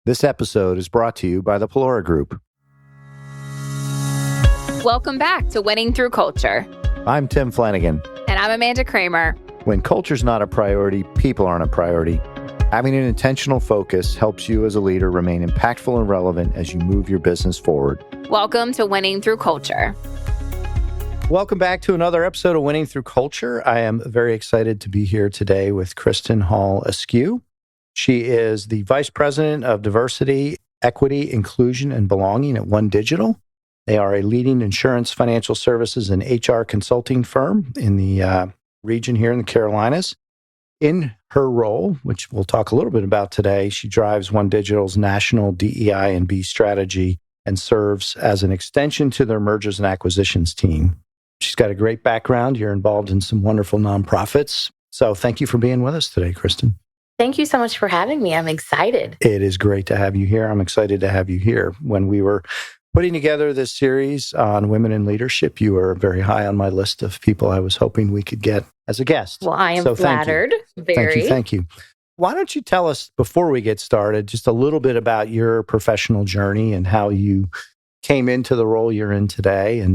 This episode is brought to you by the Pelora Group. Welcome back to Winning Through Culture. I'm Tim Flanagan. And I'm Amanda Kramer. When culture's not a priority, people aren't a priority. Having an intentional focus helps you as a leader remain impactful and relevant as you move your business forward. Welcome to Winning Through Culture. Welcome back to another episode of Winning Through Culture. I am very excited to be here today with Kristen Eskew. She is the Vice President of Diversity, Equity, Inclusion, and Belonging at OneDigital. They are a leading insurance, financial services, and HR consulting firm in the region here in the Carolinas. In her role, which we'll talk a little bit about today, she drives OneDigital's national DEI&B strategy and serves as an extension to their mergers and acquisitions team. She's got a great background. You're involved in some wonderful nonprofits. So thank you for being with us today, Kristen. Thank you so much for having me. I'm excited. It is great to have you here. I'm excited to have you here. When we were putting together this series on women in leadership, you were very high on my list of people I was hoping we could get as a guest. Well, I am flattered. Very. Thank you. Why don't you tell us, before we get started, just a little bit about your professional journey and how you came into the role you're in today?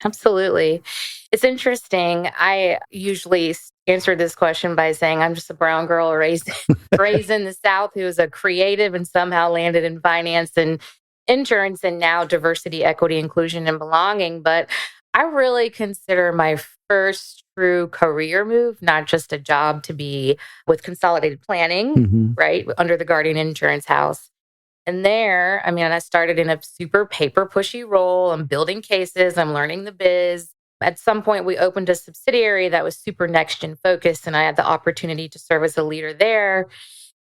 Absolutely. It's interesting. I usually answer this question by saying I'm just a brown girl raised in the South who is a creative and somehow landed in finance and insurance and now diversity, equity, inclusion, and belonging. But I really consider my first true career move, not just a job, to be with Consolidated Planning, right, under the Guardian Insurance House. And there, I started in a super paper pushy role. I'm building cases. I'm learning the biz. At some point, we opened a subsidiary that was super next-gen focused, and I had the opportunity to serve as a leader there.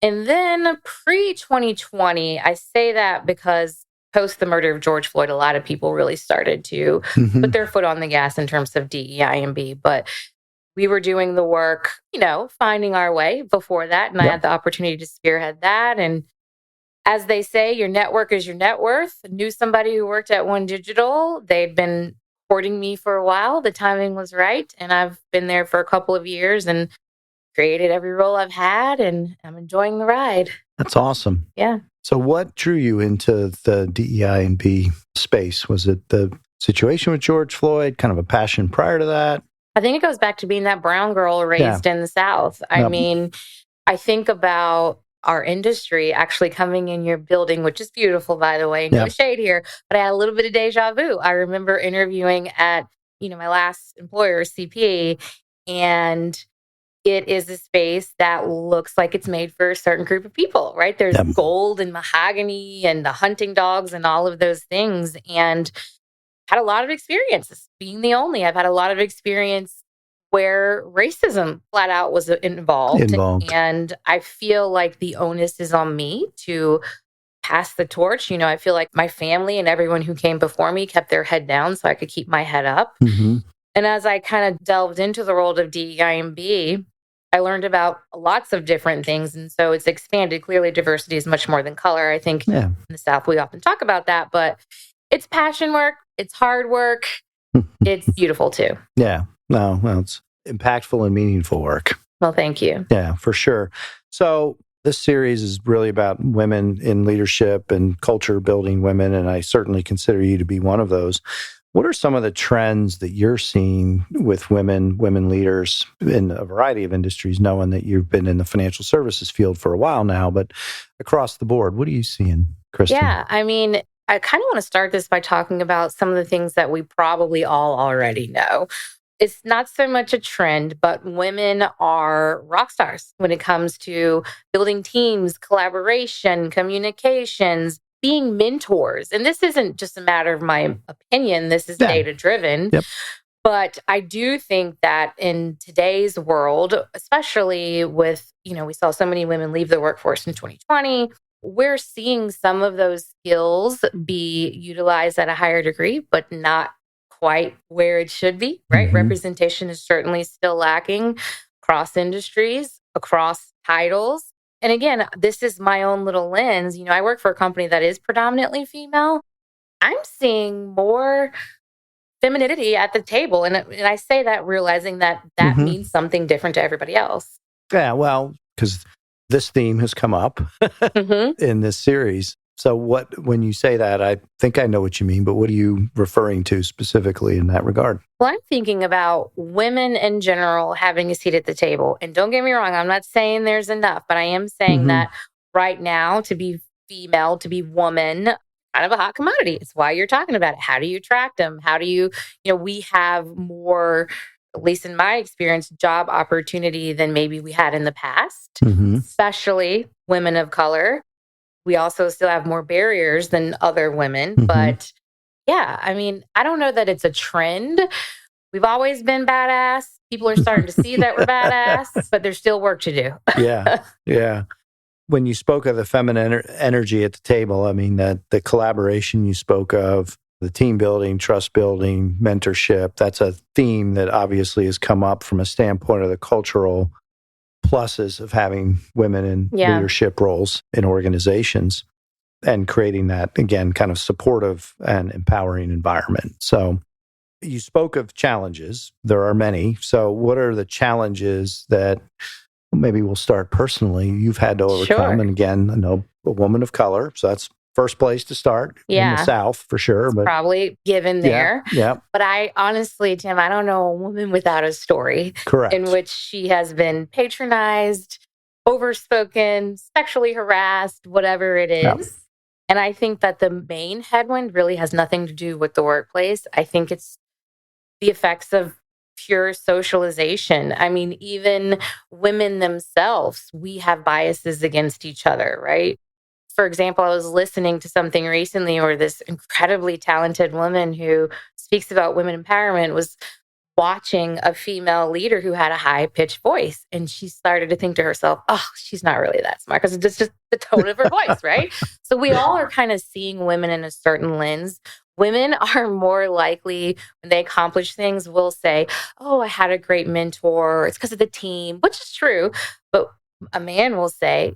And then pre-2020, I say that because post the murder of George Floyd, a lot of people really started to put their foot on the gas in terms of DEI&B. But we were doing the work, finding our way before that. And I had the opportunity to spearhead that. And as they say, your network is your net worth. Knew somebody who worked at OneDigital. They'd been courting me for a while. The timing was right. And I've been there for a couple of years and created every role I've had. And I'm enjoying the ride. That's awesome. Yeah. So what drew you into the DEI&B space? Was it the situation with George Floyd, kind of a passion prior to that? I think it goes back to being that brown girl raised in the South. I think about our industry actually coming in your building, which is beautiful, by the way, no shade here, but I had a little bit of deja vu. I remember interviewing at, my last employer, CP, and it is a space that looks like it's made for a certain group of people, right? There's gold and mahogany and the hunting dogs and all of those things. And had a lot of experiences being the only. I've had a lot of experience where racism flat out was involved. And I feel like the onus is on me to pass the torch. I feel like my family and everyone who came before me kept their head down so I could keep my head up. And as I kind of delved into the world of DEI&B, I learned about lots of different things. And so it's expanded. Clearly, diversity is much more than color. I think in the South, we often talk about that, but it's passion work. It's hard work. It's beautiful too. Yeah. No, well, it's impactful and meaningful work. Well, thank you. Yeah, for sure. So this series is really about women in leadership and culture building women, and I certainly consider you to be one of those. What are some of the trends that you're seeing with women leaders in a variety of industries, knowing that you've been in the financial services field for a while now, but across the board, what are you seeing, Kristen? Yeah, I kind of want to start this by talking about some of the things that we probably all already know. It's not so much a trend, but women are rock stars when it comes to building teams, collaboration, communications, being mentors. And this isn't just a matter of my opinion. This is data-driven. But I do think that in today's world, especially with, we saw so many women leave the workforce in 2020, we're seeing some of those skills be utilized at a higher degree, but not quite where it should be, right? Representation is certainly still lacking across industries, across titles. And again, this is my own little lens. I work for a company that is predominantly female. I'm seeing more femininity at the table. And I say that realizing that means something different to everybody else. Yeah, well, because This theme has come up in this series. So when you say that, I think I know what you mean, but what are you referring to specifically in that regard? Well, I'm thinking about women in general having a seat at the table. And don't get me wrong, I'm not saying there's enough, but I am saying that right now to be female, to be woman, kind of a hot commodity. It's why you're talking about it. How do you attract them? How do we have more, at least in my experience, job opportunity than maybe we had in the past, especially women of color. We also still have more barriers than other women. But yeah, I mean, I don't know that it's a trend. We've always been badass. People are starting to see that we're badass, but there's still work to do. Yeah. When you spoke of the feminine energy at the table, I mean, that the collaboration you spoke of, the team building, trust building, mentorship, that's a theme that obviously has come up from a standpoint of the cultural pluses of having women in leadership roles in organizations and creating that, again, kind of supportive and empowering environment. So you spoke of challenges. There are many. So what are the challenges that maybe we'll start personally you've had to overcome? Sure. And again, I know a woman of color, so that's first place to start in the South for sure. But probably given there. Yeah. But I honestly, Tim, I don't know a woman without a story. Correct. In which she has been patronized, overspoken, sexually harassed, whatever it is. Yeah. And I think that the main headwind really has nothing to do with the workplace. I think it's the effects of pure socialization. I mean, even women themselves, we have biases against each other, right? For example, I was listening to something recently where this incredibly talented woman who speaks about women empowerment was watching a female leader who had a high-pitched voice. And she started to think to herself, oh, she's not really that smart because it's just the tone of her voice, right? So we all are kind of seeing women in a certain lens. Women are more likely, when they accomplish things, will say, oh, I had a great mentor. It's because of the team, which is true. But a man will say,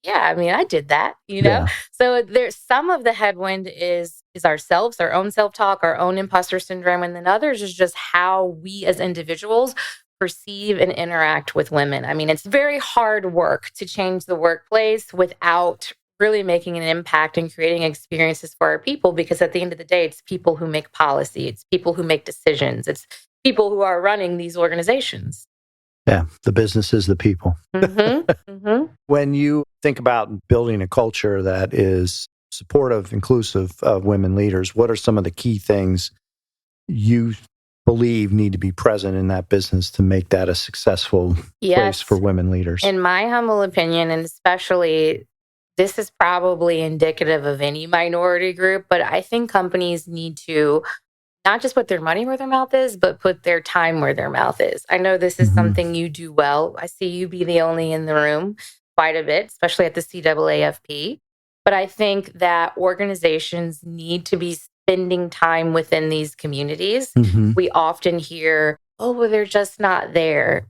yeah, I mean, I did that, Yeah. So there's some of the headwind is ourselves, our own self-talk, our own imposter syndrome. And then others is just how we as individuals perceive and interact with women. I mean, it's very hard work to change the workplace without really making an impact and creating experiences for our people, because at the end of the day, it's people who make policy, it's people who make decisions, it's people who are running these organizations. Yeah, the business is the people. When you think about building a culture that is supportive, inclusive of women leaders, what are some of the key things you believe need to be present in that business to make that a successful place for women leaders? In my humble opinion, and especially this is probably indicative of any minority group, but I think companies need to not just put their money where their mouth is, but put their time where their mouth is. I know this is something you do well. I see you be the only in the room quite a bit, especially at the CAAFP. But I think that organizations need to be spending time within these communities. We often hear, oh, well, they're just not there.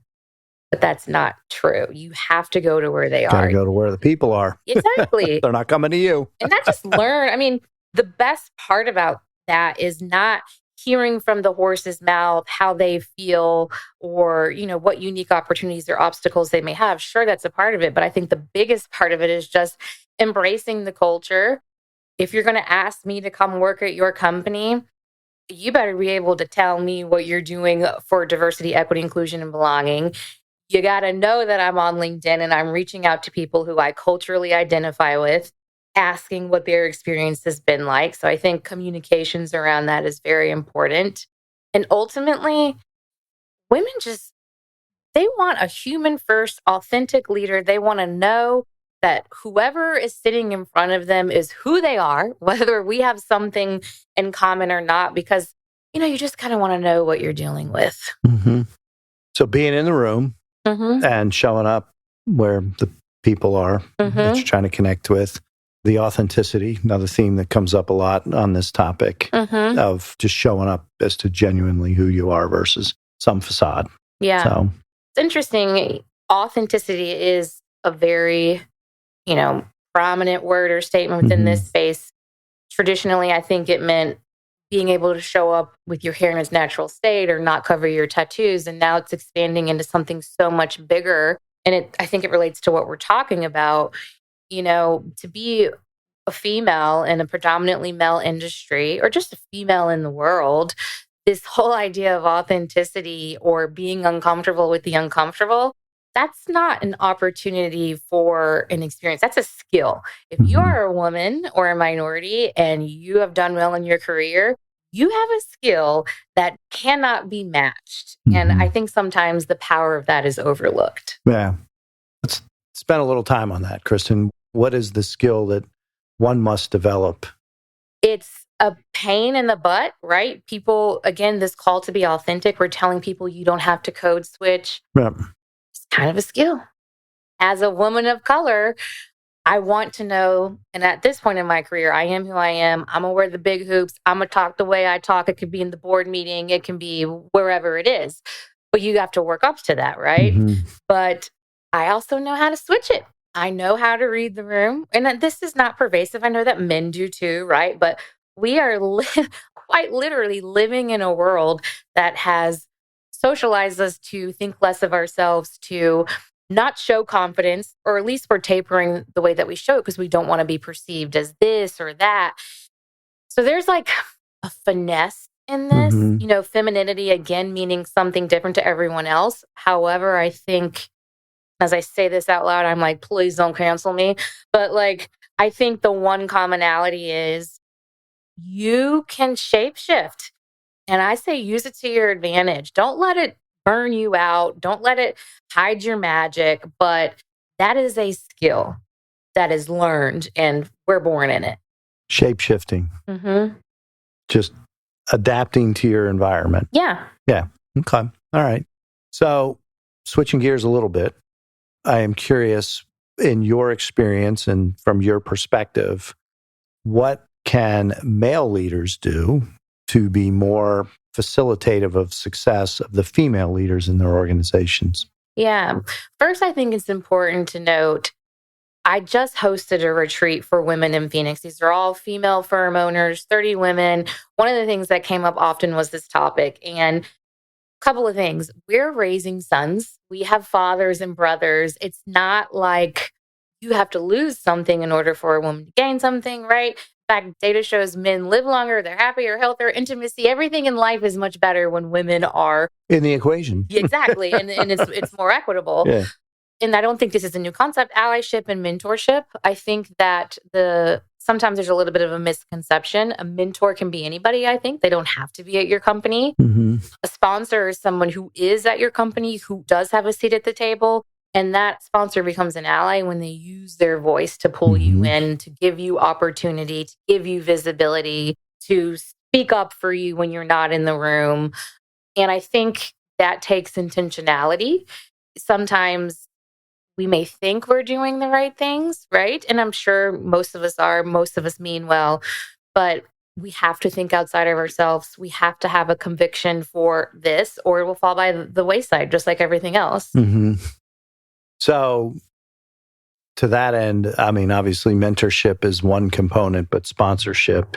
But that's not true. You have to go to where they are. Gotta go to where the people are. Exactly. They're not coming to you. And not just learn. I mean, the best part about that is not hearing from the horse's mouth how they feel or, what unique opportunities or obstacles they may have. Sure, that's a part of it. But I think the biggest part of it is just embracing the culture. If you're going to ask me to come work at your company, you better be able to tell me what you're doing for diversity, equity, inclusion, and belonging. You got to know that I'm on LinkedIn and I'm reaching out to people who I culturally identify with, asking what their experience has been like. So I think communications around that is very important. And ultimately, women they want a human first, authentic leader. They want to know that whoever is sitting in front of them is who they are, whether we have something in common or not, because, you just kind of want to know what you're dealing with. So being in the room and showing up where the people are that you're trying to connect with. The authenticity, another theme that comes up a lot on this topic of just showing up as to genuinely who you are versus some facade. Yeah. So it's interesting. Authenticity is a very, prominent word or statement within this space. Traditionally, I think it meant being able to show up with your hair in its natural state or not cover your tattoos. And now it's expanding into something so much bigger. I think it relates to what we're talking about, to be a female in a predominantly male industry or just a female in the world, this whole idea of authenticity or being uncomfortable with the uncomfortable, that's not an opportunity for an experience. That's a skill. If you are a woman or a minority and you have done well in your career, you have a skill that cannot be matched. And I think sometimes the power of that is overlooked. Yeah. Let's spend a little time on that, Kristen. What is the skill that one must develop? It's a pain in the butt, right? People, again, this call to be authentic, we're telling people you don't have to code switch. Yeah. It's kind of a skill. As a woman of color, I want to know, and at this point in my career, I am who I am. I'm going to wear the big hoops. I'm going to talk the way I talk. It could be in the board meeting. It can be wherever it is. But you have to work up to that, right? But I also know how to switch it. I know how to read the room. And this is not pervasive. I know that men do too, right? But we are quite literally living in a world that has socialized us to think less of ourselves, to not show confidence, or at least we're tapering the way that we show it because we don't want to be perceived as this or that. So there's like a finesse in this, femininity, again, meaning something different to everyone else. However, I think as I say this out loud, I'm like, please don't cancel me. But I think the one commonality is you can shapeshift. And I say use it to your advantage. Don't let it burn you out. Don't let it hide your magic. But that is a skill that is learned and we're born in it. Shape-shifting. Just adapting to your environment. Yeah. Yeah. Okay. All right. So switching gears a little bit, I am curious, in your experience and from your perspective, what can male leaders do to be more facilitative of success of the female leaders in their organizations? Yeah. First, I think it's important to note, I just hosted a retreat for women in Phoenix. These are all female firm owners, 30 women. One of the things that came up often was this topic. And couple of things. We're raising sons. We have fathers and brothers. It's not like you have to lose something in order for a woman to gain something, right? In fact, data shows men live longer, they're happier, healthier, intimacy. Everything in life is much better when women are in the equation. Exactly. And it's more equitable. Yeah. And I don't think this is a new concept, allyship and mentorship. I think that sometimes there's a little bit of a misconception. A mentor can be anybody, I think. They don't have to be at your company. A sponsor is someone who is at your company, who does have a seat at the table. And that sponsor becomes an ally when they use their voice to pull you in, to give you opportunity, to give you visibility, to speak up for you when you're not in the room. And I think that takes intentionality. Sometimes we may think we're doing the right things, right? And I'm sure most of us are, most of us mean well, but we have to think outside of ourselves. We have to have a conviction for this, or it will fall by the wayside, just like everything else. So to that end, I mean, obviously mentorship is one component, but sponsorship,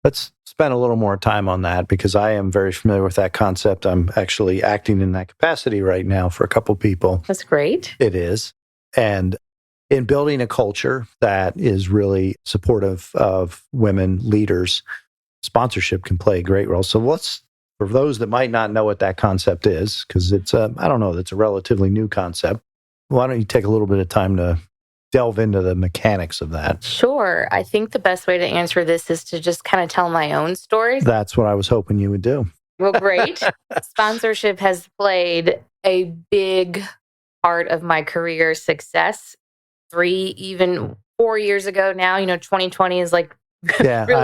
let's spend a little more time on that because I am very familiar with that concept. I'm actually acting in that capacity right now for a couple people. That's great. It is. And in building a culture that is really supportive of women leaders, sponsorship can play a great role. So for those that might not know what that concept is, because it's a relatively new concept, why don't you take a little bit of time to delve into the mechanics of that? Sure. I think the best way to answer this is to just kind of tell my own story. That's what I was hoping you would do. Well, great. Sponsorship has played a big part of my career success. 3, even 4 years ago now, 2020 is really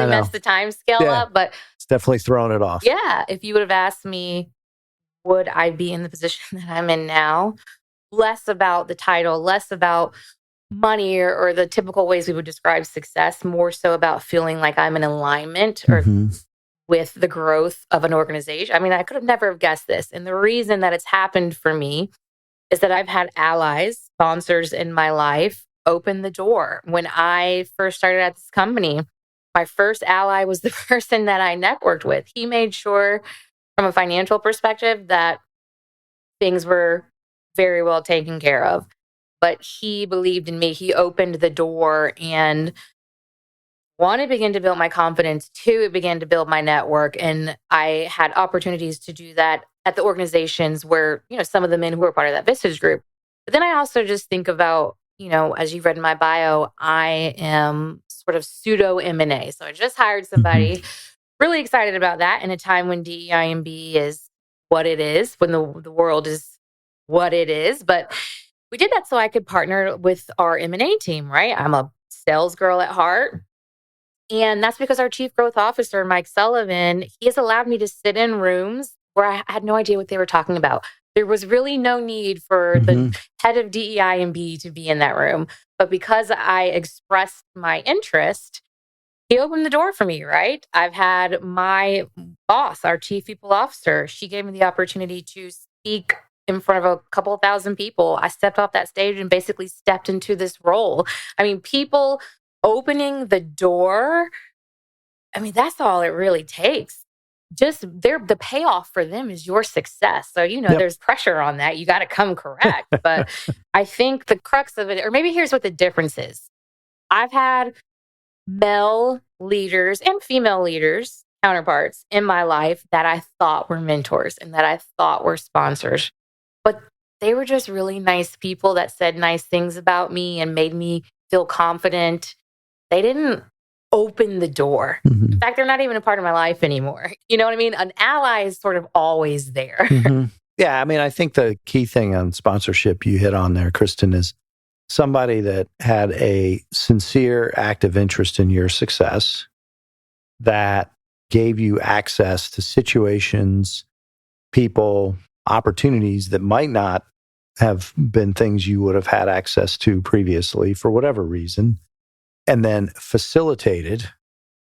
messed the time scale up, but it's definitely thrown it off. Yeah. If you would have asked me, would I be in the position that I'm in now? Less about the title, less about money or the typical ways we would describe success, more so about feeling like I'm in alignment or with the growth of an organization. I mean, I could have never have guessed this. And the reason that it's happened for me is that I've had allies, sponsors in my life open the door. When I first started at this company, my first ally was the person that I networked with. He made sure from a financial perspective that things were very well taken care of. But he believed in me. He opened the door, and one, it began to build my confidence. Two, it began to build my network. And I had opportunities to do that at the organizations where, some of the men who were part of that business group. But then I also just think about, as you've read in my bio, I am sort of pseudo M&A. So I just hired somebody, really excited about that in a time when DEI&B is what it is, when the world is what it is. But we did that so I could partner with our M&A team, right? I'm a sales girl at heart. And that's because our chief growth officer, Mike Sullivan, he has allowed me to sit in rooms where I had no idea what they were talking about. There was really no need for the head of DEI&B to be in that room. But because I expressed my interest, he opened the door for me, right? I've had my boss, our chief people officer, she gave me the opportunity to speak in front of a couple thousand people. I stepped off that stage and basically stepped into this role. I mean, people opening the door, that's all it really takes. Just the payoff for them is your success. So, there's pressure on that. You got to come correct. But I think the crux of it, or maybe here's what the difference is. I've had male leaders and female leaders, counterparts in my life that I thought were mentors and that I thought were sponsors. But they were just really nice people that said nice things about me and made me feel confident. They didn't open the door. In fact, they're not even a part of my life anymore. You know what I mean? An ally is sort of always there. Yeah, I think the key thing on sponsorship you hit on there, Kristen, is somebody that had a sincere, active interest in your success that gave you access to situations, people, opportunities that might not have been things you would have had access to previously for whatever reason, and then facilitated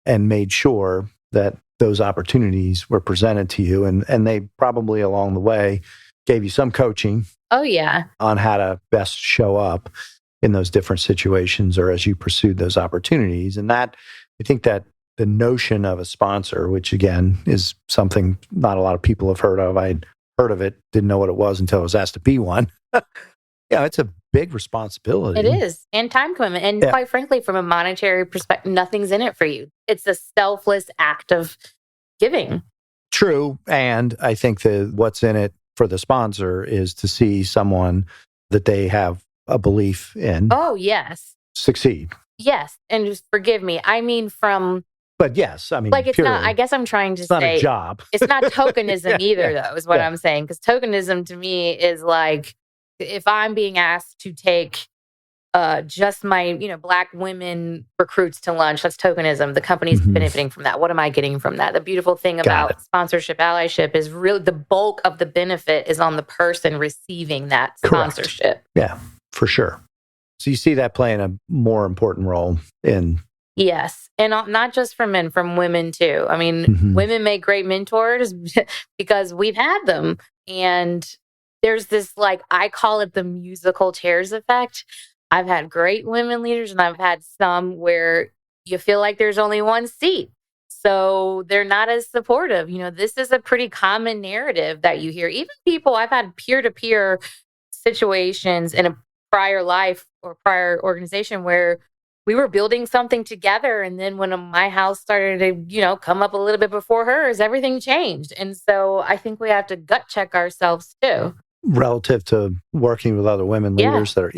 and made sure that those opportunities were presented to you. And they probably along the way gave you some coaching on how to best show up in those different situations or as you pursued those opportunities. And that, I think that the notion of a sponsor, which again is something not a lot of people have heard of. I'd heard of it, didn't know what it was until I was asked to be one. It's a big responsibility. It is. And time commitment. And quite frankly, from a monetary perspective, nothing's in it for you. It's a selfless act of giving. True. And I think that what's in it for the sponsor is to see someone that they have a belief in. Oh, yes. Succeed. Yes. And just forgive me. But yes, like it's not, I guess I'm trying to say. It's not a job. It's not tokenism either, though, is what I'm saying. Because tokenism to me is like, if I'm being asked to take just my, Black women recruits to lunch, that's tokenism. The company's benefiting from that. What am I getting from that? The beautiful thing about sponsorship, allyship is really the bulk of the benefit is on the person receiving that sponsorship. Correct. Yeah, for sure. So you see that playing a more important role in... Yes. And not just for men, from women too. Women make great mentors because we've had them. And there's this, I call it the musical chairs effect. I've had great women leaders and I've had some where you feel like there's only one seat. So they're not as supportive. This is a pretty common narrative that you hear. Even people, I've had peer-to-peer situations in a prior life or prior organization where we were building something together. And then when my house started to, come up a little bit before hers, everything changed. And so I think we have to gut check ourselves too. Relative to working with other women leaders that are,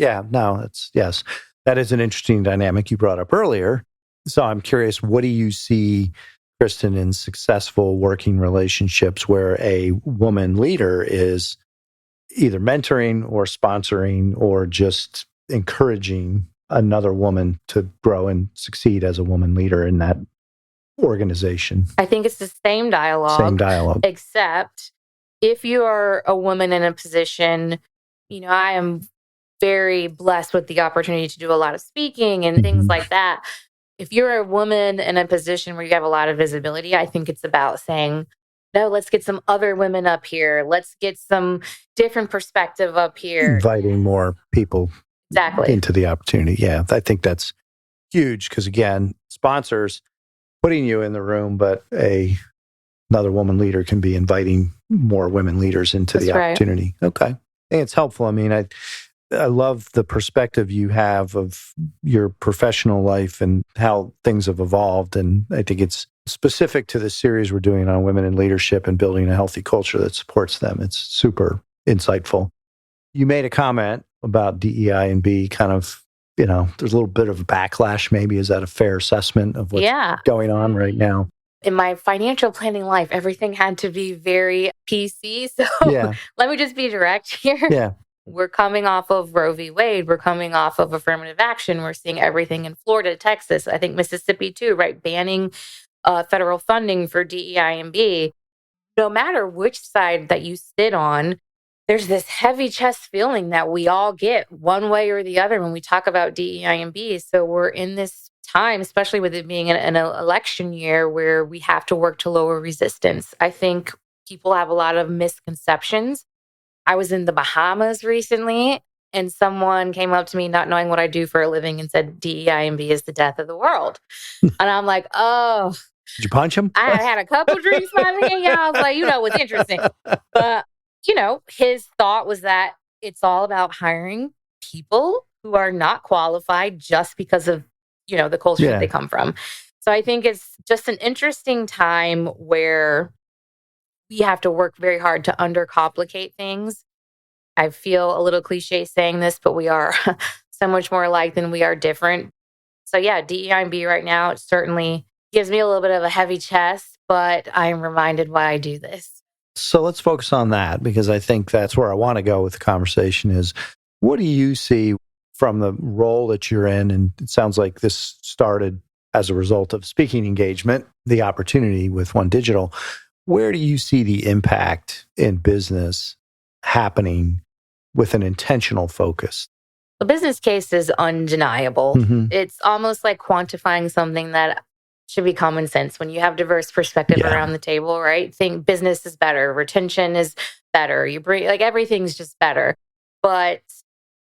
yes. That is an interesting dynamic you brought up earlier. So I'm curious, what do you see, Kristen, in successful working relationships where a woman leader is either mentoring or sponsoring or just encouraging another woman to grow and succeed as a woman leader in that organization? I think it's the same dialogue. Except if you are a woman in a position, I am very blessed with the opportunity to do a lot of speaking and things like that. If you're a woman in a position where you have a lot of visibility, I think it's about saying, no, let's get some other women up here. Let's get some different perspective up here. Inviting more people into the opportunity. Yeah, I think that's huge because, again, sponsors putting you in the room, but another woman leader can be inviting more women leaders into the opportunity. Okay. think it's helpful. I mean, I love the perspective you have of your professional life and how things have evolved. And I think it's specific to the series we're doing on women in leadership and building a healthy culture that supports them. It's super insightful. You made a comment about DEI&B kind of, there's a little bit of a backlash maybe. Is that a fair assessment of what's going on right now? In my financial planning life, everything had to be very PC. So let me just be direct here. Yeah. We're coming off of Roe v. Wade. We're coming off of affirmative action. We're seeing everything in Florida, Texas, I think Mississippi too, right? Banning federal funding for DEI&B. No matter which side that you sit on, there's this heavy chest feeling that we all get one way or the other when we talk about DEI&B. So we're in this time, especially with it being an election year, where we have to work to lower resistance. I think people have a lot of misconceptions. I was in the Bahamas recently, and someone came up to me not knowing what I do for a living and said, DEI&B is the death of the world. And I'm like, oh. Did you punch him? I had a couple drinks by me. I was like, what's interesting. But, his thought was that it's all about hiring people who are not qualified just because of, the culture that they come from. So I think it's just an interesting time where we have to work very hard to undercomplicate things. I feel a little cliche saying this, but we are so much more alike than we are different. So yeah, DEI&B right now, it certainly gives me a little bit of a heavy chest, but I'm reminded why I do this. So let's focus on that, because I think that's where I want to go with the conversation is, what do you see from the role that you're in? And it sounds like this started as a result of speaking engagement, the opportunity with OneDigital. Where do you see the impact in business happening with an intentional focus? The business case is undeniable. Mm-hmm. It's almost like quantifying something that should be common sense. When you have diverse perspective around the table, right? Think business is better, retention is better. You bring everything's just better. But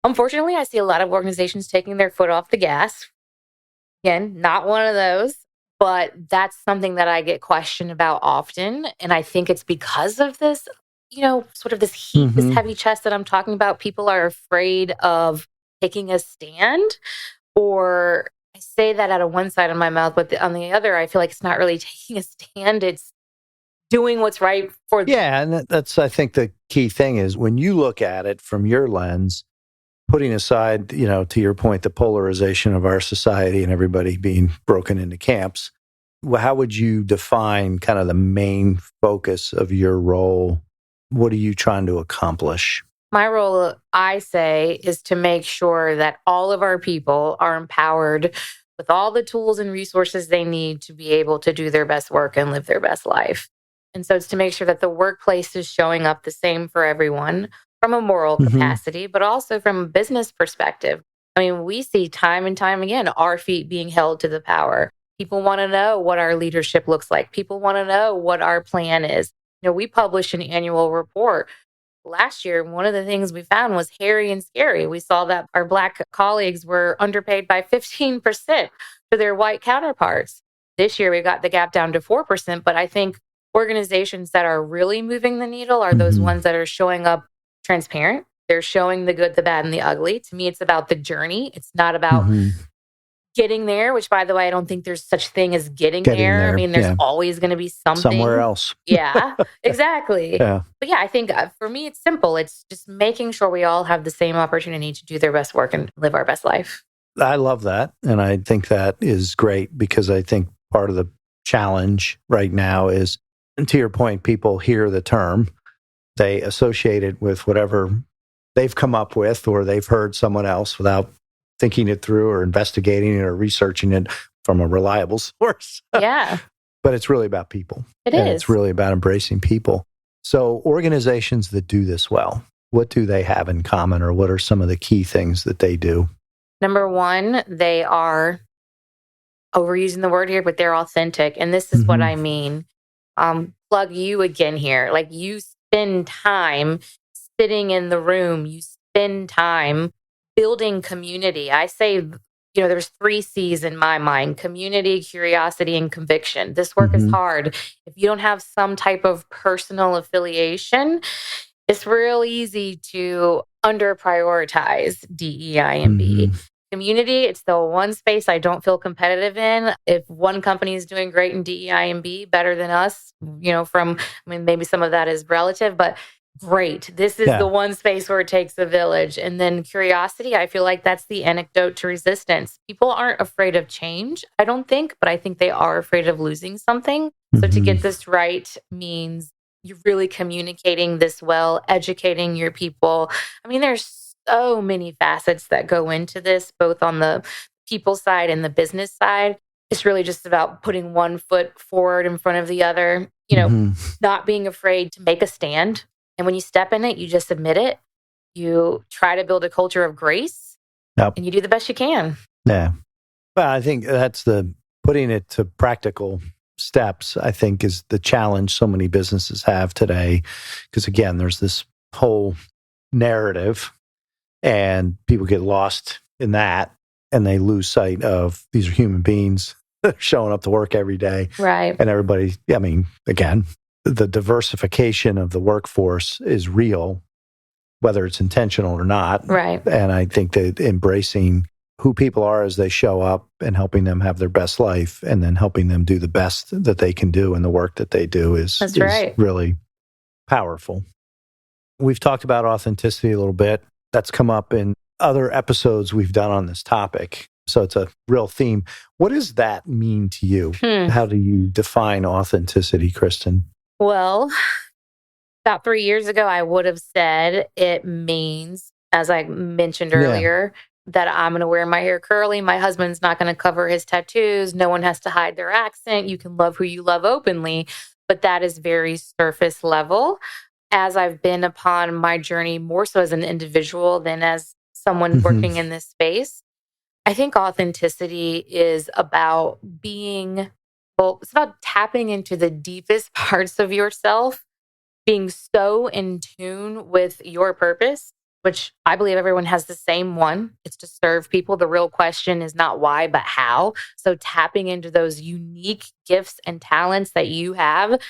unfortunately, I see a lot of organizations taking their foot off the gas. Again, not one of those. But that's something that I get questioned about often. And I think it's because of this, sort of this heat, this heavy chest that I'm talking about. People are afraid of taking a stand, or I say that out of one side of my mouth, but on the other, I feel like it's not really taking a stand. It's doing what's right for them. Yeah. And that's, I think the key thing is when you look at it from your lens, putting aside, to your point, the polarization of our society and everybody being broken into camps, how would you define kind of the main focus of your role? What are you trying to accomplish? My role, I say, is to make sure that all of our people are empowered with all the tools and resources they need to be able to do their best work and live their best life. And so it's to make sure that the workplace is showing up the same for everyone, from a moral capacity, but also from a business perspective. I mean, we see time and time again, our feet being held to the power. People want to know what our leadership looks like. People want to know what our plan is. We published an annual report last year. One of the things we found was hairy and scary. We saw that our Black colleagues were underpaid by 15% to their white counterparts. This year, we got the gap down to 4%. But I think organizations that are really moving the needle are those ones that are showing up transparent. They're showing the good, the bad, and the ugly. To me, it's about the journey. It's not about getting there, which, by the way, I don't think there's such thing as getting there. I mean, there's always going to be something. Somewhere else. Yeah, exactly. Yeah. But yeah, I think for me, it's simple. It's just making sure we all have the same opportunity to do their best work and live our best life. I love that. And I think that is great, because I think part of the challenge right now is, and to your point, people hear the term, they associate it with whatever they've come up with or they've heard someone else without thinking it through or investigating it or researching it from a reliable source. Yeah. But it's really about people. It is. It's really about embracing people. So organizations that do this well, what do they have in common, or what are some of the key things that they do? Number one, they are overusing the word here, but they're authentic. And this is what I mean. Plug you again here. Like, you spend time sitting in the room. You spend time building community. I say, there's 3 C's in my mind: community, curiosity, and conviction. This work is hard. If you don't have some type of personal affiliation, It's real easy to under prioritize DEI&B. Mm-hmm. Community, it's the one space I don't feel competitive in. If one company is doing great in DEI&B, better than us, maybe some of that is relative, but great. This is the one space where it takes a village. And then curiosity, I feel like that's the antidote to resistance. People aren't afraid of change, I don't think, but I think they are afraid of losing something. Mm-hmm. So to get this right means you're really communicating this well, educating your people. I mean, there's so many facets that go into this, both on the people side and the business side. It's really just about putting one foot forward in front of the other, not being afraid to make a stand. And when you step in it, you just admit it. You try to build a culture of grace, and you do the best you can. Yeah. Well, I think that's putting it to practical steps, I think, is the challenge so many businesses have today. Because again, there's this whole narrative and people get lost in that and they lose sight of these are human beings showing up to work every day. Right. And everybody, again, the diversification of the workforce is real, whether it's intentional or not. Right. And I think that embracing who people are as they show up and helping them have their best life and then helping them do the best that they can do in the work that they do is really powerful. We've talked about authenticity a little bit. That's come up in other episodes we've done on this topic. So it's a real theme. What does that mean to you? How do you define authenticity, Kristen? Well, about 3 years ago, I would have said it means, as I mentioned earlier, that I'm going to wear my hair curly. My husband's not going to cover his tattoos. No one has to hide their accent. You can love who you love openly. But that is very surface level. As I've been upon my journey, more so as an individual than as someone working in this space, I think authenticity is about it's about tapping into the deepest parts of yourself, being so in tune with your purpose, which I believe everyone has the same one. It's to serve people. The real question is not why, but how. So tapping into those unique gifts and talents that you have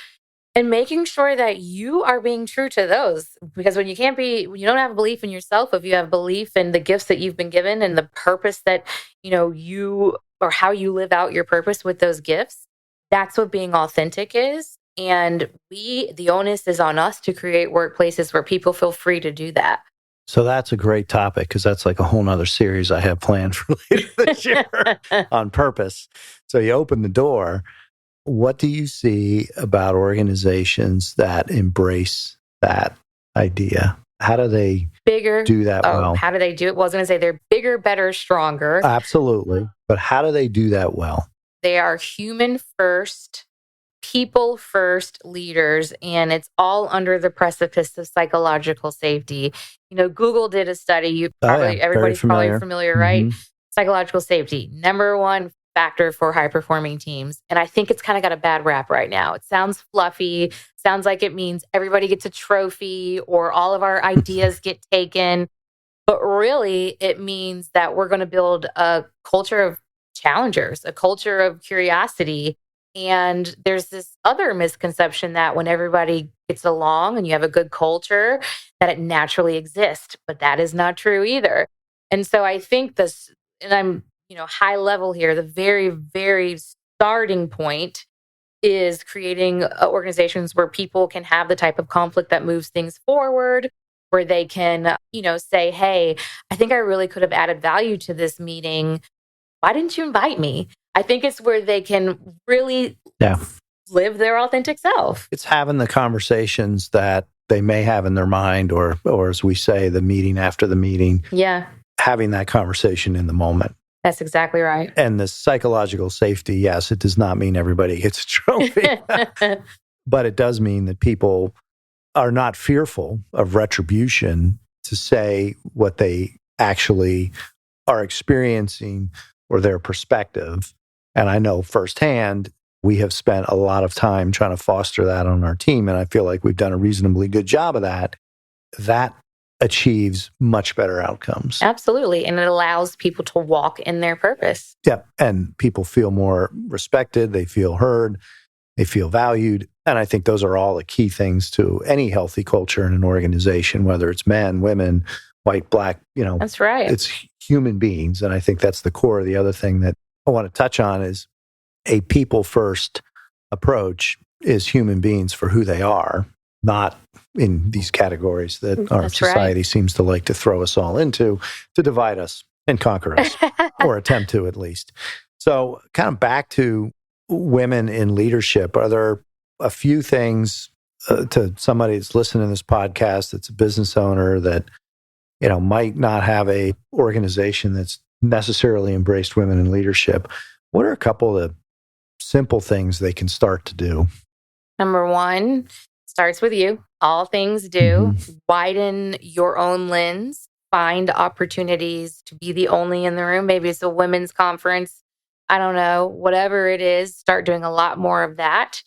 and making sure that you are being true to those. Because when you don't have belief in yourself, if you have belief in the gifts that you've been given and the purpose that, you or how you live out your purpose with those gifts, that's what being authentic is. And the onus is on us to create workplaces where people feel free to do that. So that's a great topic because that's like a whole nother series I have planned for later this year on purpose. So you open the door. What do you see about organizations that embrace that idea? How do they do that well? How do they do it? Well, I was going to say they're bigger, better, stronger. Absolutely. But how do they do that well? They are human first, people first leaders, and it's all under the precipice of psychological safety. Google did a study. Everybody's probably familiar, right? Mm-hmm. Psychological safety, number one factor for high-performing teams. And I think it's kind of got a bad rap right now. It sounds fluffy, sounds like it means everybody gets a trophy or all of our ideas get taken. But really, it means that we're going to build a culture of challengers, a culture of curiosity. And there's this other misconception that when everybody gets along and you have a good culture, that it naturally exists. But that is not true either. And so I think and I'm high level here, the very, very starting point is creating organizations where people can have the type of conflict that moves things forward, where they can, say, hey, I think I really could have added value to this meeting. Why didn't you invite me? I think it's where they can really live their authentic self. It's having the conversations that they may have in their mind or as we say, the meeting after the meeting. Yeah. Having that conversation in the moment. That's exactly right. And the psychological safety, yes, it does not mean everybody gets a trophy, but it does mean that people are not fearful of retribution to say what they actually are experiencing or their perspective. And I know firsthand, we have spent a lot of time trying to foster that on our team. And I feel like we've done a reasonably good job of that. That achieves much better outcomes. Absolutely. And it allows people to walk in their purpose. Yeah. And people feel more respected. They feel heard. They feel valued. And I think those are all the key things to any healthy culture in an organization, whether it's men, women, white, black, That's right. it's human beings. And I think that's the core. The other thing that I want to touch on is a people-first approach is human beings for who they are, not in these categories that our society seems to like to throw us all into to divide us and conquer us, or attempt to at least. So kind of back to women in leadership, are there a few things to somebody that's listening to this podcast that's a business owner that might not have a organization that's necessarily embraced women in leadership? What are a couple of simple things they can start to do? Number one, starts with you. All things do. Widen your own lens. Find opportunities to be the only in the room. Maybe it's a women's conference. I don't know. Whatever it is, start doing a lot more of that.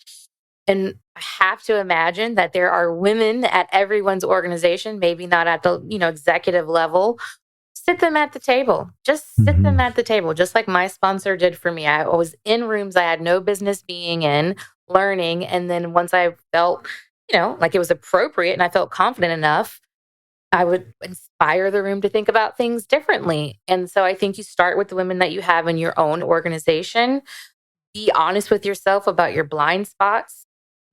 And I have to imagine that there are women at everyone's organization, maybe not at the executive level. Sit them at the table. Just sit them at the table, just like my sponsor did for me. I was in rooms I had no business being in, learning. And then once I felt, like it was appropriate and I felt confident enough, I would inspire the room to think about things differently. And so I think you start with the women that you have in your own organization. Be honest with yourself about your blind spots.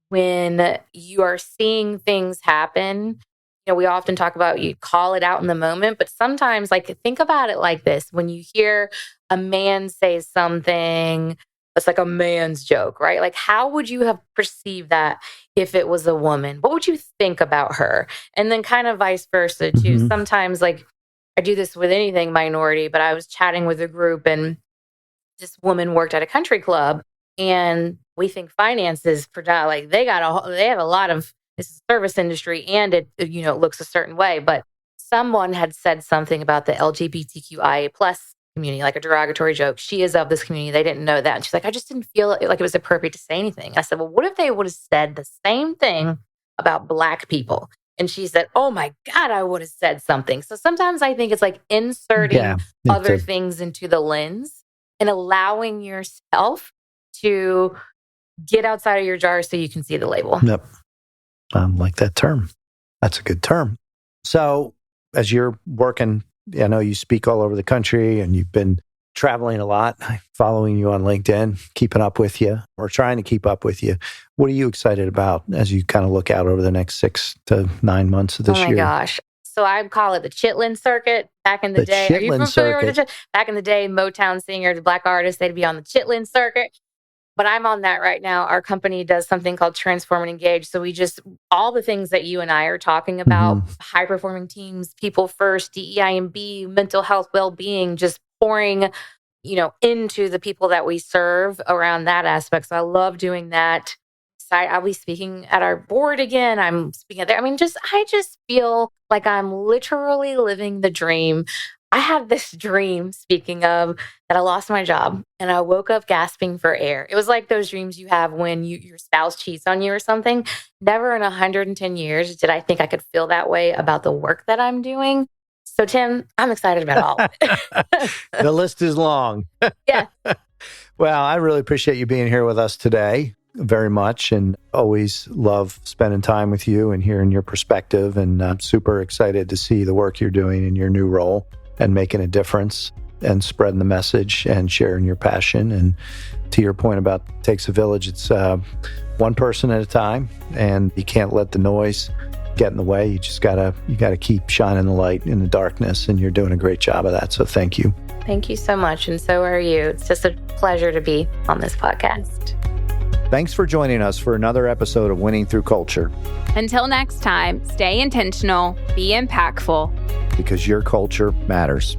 When you are seeing things happen, we often talk about you call it out in the moment, but sometimes think about it like this. When you hear a man say something that's like a man's joke, right? Like, how would you have perceived that if it was a woman? What would you think about her? And then kind of vice versa too. Sometimes I do this with anything minority, but I was chatting with a group and this woman worked at a country club. And we think finance is they have a lot of this is service industry, and it looks a certain way. But someone had said something about the LGBTQIA+ community, like a derogatory joke. She is of this community. They didn't know that, and she's like, I just didn't feel like it was appropriate to say anything. I said, well, what if they would have said the same thing about Black people? And she said, oh my God, I would have said something. So sometimes I think it's inserting other things into the lens and allowing yourself to get outside of your jar so you can see the label. Yep. I like that term. That's a good term. So as you're working, I know you speak all over the country and you've been traveling a lot, following you on LinkedIn, keeping up with you or trying to keep up with you. What are you excited about as you kind of look out over the next 6 to 9 months of this year? Oh my gosh. So I call it the Chitlin Circuit. Back in the day, are you familiar with the Back in the day, Motown singers, Black artists, they'd be on the Chitlin Circuit. But I'm on that right now. Our company does something called Transform and Engage. So we all the things that you and I are talking about, high-performing teams, people first, DEI&B, mental health, well-being, just pouring, into the people that we serve around that aspect. So I love doing that. I'll be speaking at our board again. I'm speaking there. I just feel like I'm literally living the dream. I had this dream, speaking of, that I lost my job and I woke up gasping for air. It was like those dreams you have when your spouse cheats on you or something. Never in 110 years did I think I could feel that way about the work that I'm doing. So, Tim, I'm excited about all of it. The list is long. Yeah. Well, I really appreciate you being here with us today very much, and always love spending time with you and hearing your perspective. And I'm super excited to see the work you're doing in your new role and making a difference and spreading the message and sharing your passion. And to your point about takes a village, it's one person at a time, and you can't let the noise get in the way. You just gotta keep shining the light in the darkness, and you're doing a great job of that. So thank you. Thank you so much. And so are you. It's just a pleasure to be on this podcast. Thanks for joining us for another episode of Winning Through Culture. Until next time, stay intentional, be impactful, because your culture matters.